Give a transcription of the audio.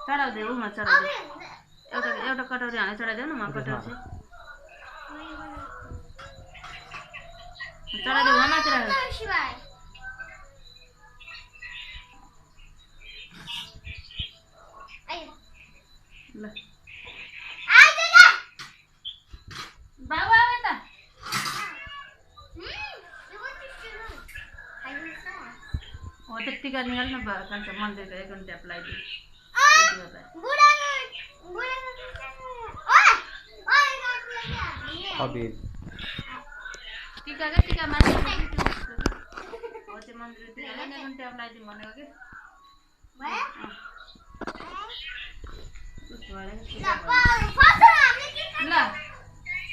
चढाउँदै उमा चढाउँदै एउटा कटौरी हालेर चढाइदेऊ न म कटौरी चाहिँ चढाइदेऊ उहाँ माथि राख ल बाबु आऊ यता हो त टिका निकाल्नु भन्छ मन्दिरको एक घन्टा ट्याप लगाइदिनु टिका क्या टिका माथि हो त्यो मन्दिर टिका एक घन्टा ट्याप लगाइदिउँ भनेको कि